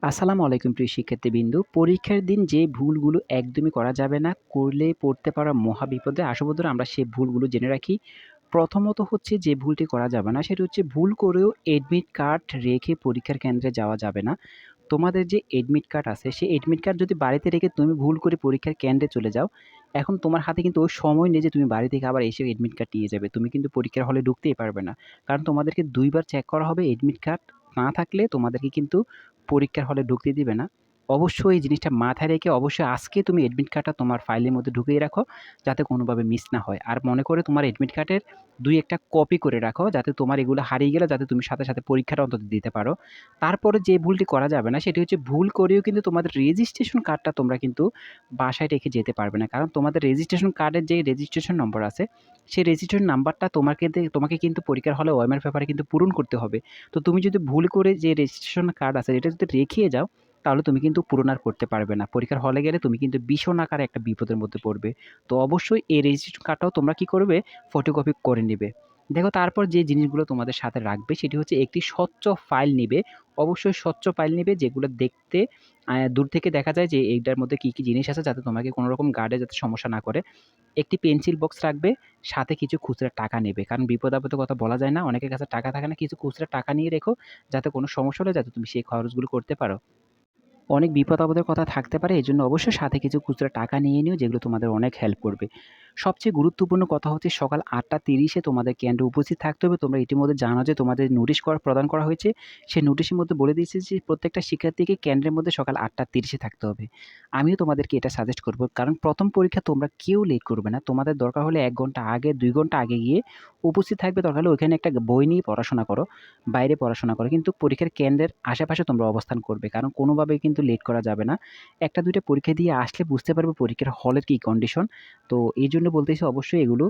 আসসালামু আলাইকুম প্রিয় শিক্ষার্থীবৃন্দ। পরীক্ষার দিন যে ভুলগুলো একদমই করা যাবে না, করলে পড়তে পারা মহা বিপদে। আসো বন্ধুরা আমরা সেই ভুলগুলো জেনে রাখি। প্রথমত হচ্ছে যে ভুলটি করা যাবে না সেটা হচ্ছে ভুল করেও এডমিট কার্ড রেখে পরীক্ষার কেন্দ্রে যাওয়া যাবে না। তোমাদের যে এডমিট কার্ড আছে সেই এডমিট কার্ড যদি বাড়িতে রেখে তুমি ভুল করে পরীক্ষার কেন্দ্রে চলে যাও, এখন তোমার হাতে কিন্তু ওই সময় নেই যে তুমি বাড়ি থেকে আবার এসে এডমিট কার্ড নিয়ে যাবে। তুমি কিন্তু পরীক্ষার হলে ঢুকতেই পারবে না। কারণ তোমাদেরকে ২ বার চেক করা হবে এডমিট কার্ড না থাকলে তোমাদেরকে কিন্তু পরীক্ষার হলে ঢুকতে দিবে না। অবশ্যই এই জিনিসটা মাথায় রেখে অবশ্যই আজকে তুমি এডমিট কার্ডটা তোমার ফাইলের মধ্যে ঢুকিয়ে রাখো, যাতে কোনোভাবে মিস না হয়। আর মনে করে তোমার এডমিট কার্ডের ২-১ টা কপি করে রাখো, যাতে তোমার এগুলো হারিয়ে গেলে যাতে তুমি সাথে, সাথে পরীক্ষাটা অন্তত দিতে পারো। তারপরে যে ভুলটি করা যাবে না সেটি হচ্ছে ভুল করেও কিন্তু তোমাদের রেজিস্ট্রেশন কার্ডটা তোমরা কিন্তু বাসায় রেখে যেতে পারবে না। কারণ তোমাদের রেজিস্ট্রেশন কার্ডের যে রেজিস্ট্রেশন নম্বর আছে, সেই রেজিস্ট্রেশন নাম্বারটা তোমাকে কিন্তু পরীক্ষার হলে ওএমআর পেপারে কিন্তু পূরণ করতে হবে। তো তুমি যদি ভুল করে যে রেজিস্ট্রেশন কার্ড আছে এটা যদি রেখে যাও, তাহলে তুমি কিন্তু পূরণ আর করতে পারবে না। পরীক্ষার হলে গেলে তুমি কিন্তু ভীষণ আকারে একটা বিপদের মধ্যে পড়বে। তো অবশ্যই এই রেজিস্ট্রেশন কার্ডটাও তোমরা কি করবে? ফটোকপি করে নিবে। দেখো তারপর যে জিনিসগুলো তোমাদের সাথে রাখবে সেটি হচ্ছে একটি স্বচ্ছ ফাইল নিবে। অবশ্যই স্বচ্ছ ফাইল নিবে যেগুলো দেখতে দূর থেকে দেখা যায় যে এইটার মধ্যে কি, কি জিনিস আছে যাতে তোমাকে কোনো রকম গার্ডে যাতে সমস্যা না করে। একটি পেন্সিল বক্স রাখবে, সাথে কিছু খুচরা টাকা নেবে। কারণ বিপদ-আপদের কথা বলা যায় না। অনেকের কাছে টাকা থাকে না। কিছু খুচরা টাকা নিয়ে রেখো, যাতে কোনো সমস্যা হলে যাতে তুমি সেই খরচগুলো করতে পারো। অনেক বিপদ-আপদের কথা থাকতে পারে। এজন্য অবশ্যই সাথে কিছু খুচরা টাকা নিয়ে নিও, যেগুলো তোমাদের অনেক হেল্প করবে। সবচেয়ে গুরুত্বপূর্ণ কথা হচ্ছে সকাল ৮:৩০ এ তোমাদের কেন্দ্রে উপস্থিত থাকতে হবে। তোমরা ইতিমধ্যে জানো যে তোমাদের নোটিশ প্রদান করা হয়েছে। সেই নোটিশের মধ্যে বলে দিয়েছে যে প্রত্যেকটা শিক্ষার্থীকে কেন্দ্রের মধ্যে সকাল ৮:৩০ এ থাকতে হবে। আমিও তোমাদেরকে এটা সাজেস্ট করব। কারণ ১ম পরীক্ষা তোমরা কেউ লেট করবে না। তোমাদের দরকার হলে ১ ঘন্টা আগে, ২ ঘন্টা আগে গিয়ে উপস্থিত থাকবে। দরকার হলে ওইখানে একটা বই নিয়ে পড়াশোনা করো, বাইরে পড়াশোনা করো। কিন্তু পরীক্ষার কেন্দ্রের আশেপাশে তোমরা অবস্থান করবে। কারণ কোনোভাবেই কিন্তু লেট করা যাবে না। ১টা ২টা পরীক্ষা দিয়ে আসলে বুঝতে পারবে পরীক্ষার হলের কি কন্ডিশন। তো এইজন্য বলতেছি অবশ্যই এগুলো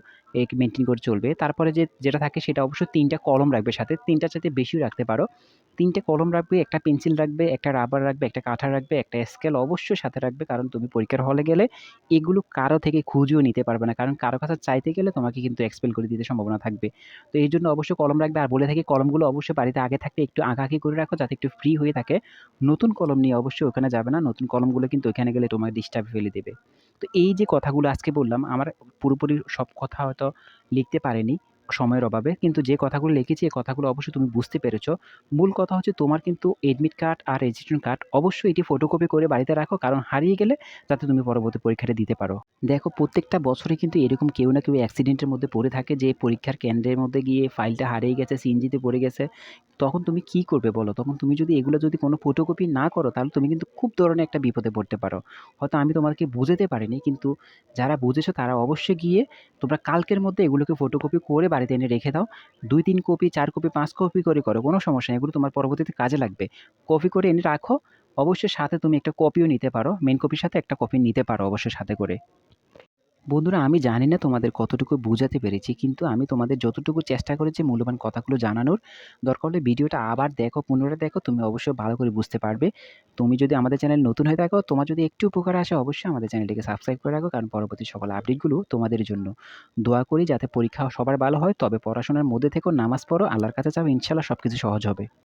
মেইনটেইন করে চলবে। তারপরে যেটা থাকে সেটা অবশ্যই ৩ টা কলম রাখবে সাথে। ৩ টার চাইতে বেশিও রাখতে পারো। ৩ টে কলম রাখবে, একটা পেন্সিল রাখবে, একটা রাবার রাখবে, একটা কাঠার রাখবে, একটা স্কেল অবশ্যই সাথে রাখবে। কারণ তুমি পরীক্ষার হলে গেলে এগুলো কারো থেকে খুঁজেও নিতে পারবে না। কারণ কারো কাছে চাইতে গেলে তোমাকে কিন্তু এক্সপেল করে দিতে সম্ভাবনা থাকবে। তো এইজন্য অবশ্যই কলম রাখবে। আর বলে থাকি কলমগুলো অবশ্যই বাড়িতে আগে থাকতে একটু আঁকাআঁকি করে রাখো, যাতে একটু ফ্রি হয়ে থাকে। নতুন কলম নিয়ে অবশ্যই ওখানে যাবে না। নতুন কলমগুলো কিন্তু ওখানে গেলে তোমাকে ডিস্টার্ব এ ফেলে দেবে। তো এই যে কথাগুলো আজকে বললাম, আমার পুরোপুরি সব কথা হয়তো লিখতে পারিনি সময়ের অভাবে। কিন্তু যে কথাগুলো লিখেছি এই কথাগুলো অবশ্যই তুমি বুঝতে পেরেছ। মূল কথা হচ্ছে তোমার কিন্তু এডমিট কার্ড আর রেজিস্ট্রেশন কার্ড অবশ্যই এটি ফটোকপি করে বাড়িতে রাখো। কারণ হারিয়ে গেলে যাতে তুমি পরবর্তী পরীক্ষাটা দিতে পারো। দেখো প্রত্যেকটা বছরে কিন্তু এরকম কেউ না কেউ অ্যাক্সিডেন্টের মধ্যে পড়ে থাকে, যে পরীক্ষার কেন্দ্রের মধ্যে গিয়ে ফাইলটা হারিয়ে গেছে, সিএনজিতে পড়ে গেছে। তখন তুমি কি করবে বলো? তখন তুমি যদি এগুলো যদি কোনো ফটোকপি না করো, তাহলে তুমি কিন্তু খুব ধরনের একটা বিপদে পড়তে পারো। হয়তো আমি তোমাদেরকে বুঝাতে পারিনি, কিন্তু যারা বুঝেছো তারা অবশ্যই গিয়ে তোমরা কালকের মধ্যে এগুলোকে ফটোকপি করে বাড়িতে এনে রেখে দাও। ২-৩ কপি, ৪ কপি, ৫ কপি করে করো, কোনো সমস্যা নেই। এগুলো তোমার পরবর্তীতে কাজে লাগবে। কপি করে এনে রাখো। অবশ্যই সাথে তুমি একটা কপিও নিতে পারো। মেইন কপির সাথে একটা কপি নিতে পারো অবশ্যই সাথে করে। বন্ধুরা আমি জানি না তোমাদের কতটুকু বুঝাতে পেরেছি, কিন্তু আমি তোমাদের যতটুকু চেষ্টা করেছি মূল্যবান কথাগুলো জানানোর। দরকার হলে ভিডিওটা আবার দেখো, পুনরায় দেখো, তুমি অবশ্যই ভালো করে বুঝতে পারবে। তুমি যদি আমাদের চ্যানেল নতুন হয়ে থাকো, তোমার যদি একটু উপকার আসে অবশ্যই আমাদের চ্যানেলটিকে সাবস্ক্রাইব করে রাখো, কারণ পরবর্তী সকল আপডেটগুলো তোমাদের জন্য। দোয়া করি যাতে পরীক্ষা সবার ভালো হয়, তবে পড়াশোনার মধ্যে থেকেও নামাজ পড়ো, আল্লাহর কাছে চাও, ইনশাআল্লাহ সবকিছু সহজ হবে।